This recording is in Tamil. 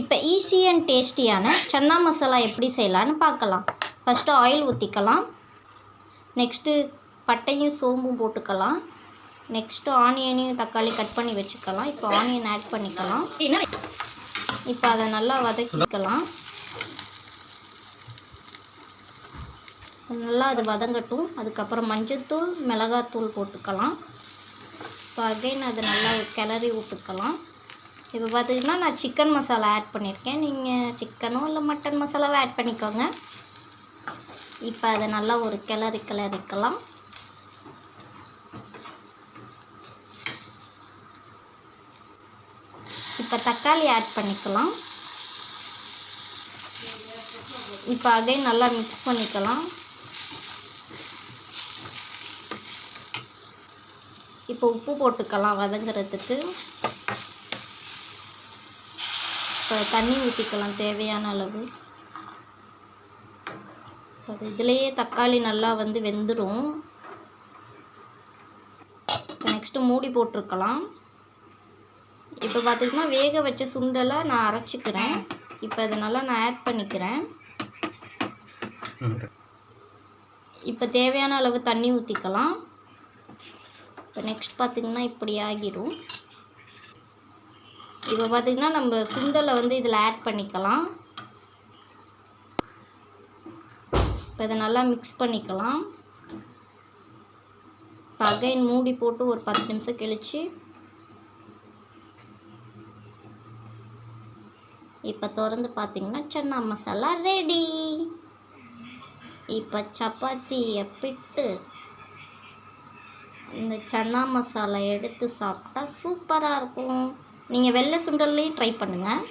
இப்போ ஈஸி அண்ட் டேஸ்டியான சன்னா மசாலா எப்படி செய்யலான்னு பார்க்கலாம். ஃபஸ்ட்டு ஆயில் ஊற்றிக்கலாம். நெக்ஸ்ட்டு பட்டையும் சோம்பும் போட்டுக்கலாம். நெக்ஸ்ட்டு ஆனியனையும் தக்காளி கட் பண்ணி வச்சுக்கலாம். இப்போ ஆனியன் ஆட் பண்ணிக்கலாம். இப்போ அதை நல்லா வதக்கிக்கலாம். நல்லா அது வதங்கட்டும். அதுக்கப்புறம் மஞ்சள்தூள் மிளகாத்தூள் போட்டுக்கலாம். இப்போ அகைன் அதை நல்லா கிளறி விட்டுக்கலாம். இப்போ பார்த்திங்கன்னா நான் சிக்கன் மசாலா ஆட் பண்ணியிருக்கேன். நீங்கள் சிக்கனோ இல்லை மட்டன் மசாலாவை ஆட் பண்ணிக்கோங்க. இப்போ அதை நல்லா ஒரு கிளறிக்கலாம். இப்போ தக்காளி ஆட் பண்ணிக்கலாம். இப்போ அகைன் நல்லா மிக்ஸ் பண்ணிக்கலாம். இப்போ உப்பு போட்டுக்கலாம் வதங்கிறதுக்கு. இப்போ தண்ணி ஊற்றிக்கலாம் தேவையான அளவு. அது இதுலேயே தக்காளி நல்லா வெந்துடும். இப்போ நெக்ஸ்ட்டு மூடி போட்டிருக்கலாம். இப்போ பார்த்திங்கன்னா வேக வச்ச சுண்டலை நான் அரைச்சிக்கிறேன். இப்போ அதனால் நான் ஆட் பண்ணிக்கிறேன். இப்போ தேவையான அளவு தண்ணி ஊற்றிக்கலாம். இப்போ நெக்ஸ்ட் பார்த்திங்கன்னா இப்படி ஆகிடும். இப்போ பார்த்திங்கன்னா நம்ம சுண்டலை இதில் ஆட் பண்ணிக்கலாம். இப்போ இதை நல்லா மிக்ஸ் பண்ணிக்கலாம். இப்போ அகைன் மூடி போட்டு ஒரு 10 நிமிஷம் கழித்து இப்போ திறந்து பார்த்திங்கன்னா சன்னா மசாலா ரெடி. இப்போ சப்பாத்தியை பிட்டு இந்த சன்னா மசாலா எடுத்து சாப்பிட்டா சூப்பராக இருக்கும். நீங்கள் வெள்ளை சுண்டல்லையும் ட்ரை பண்ணுங்கள்.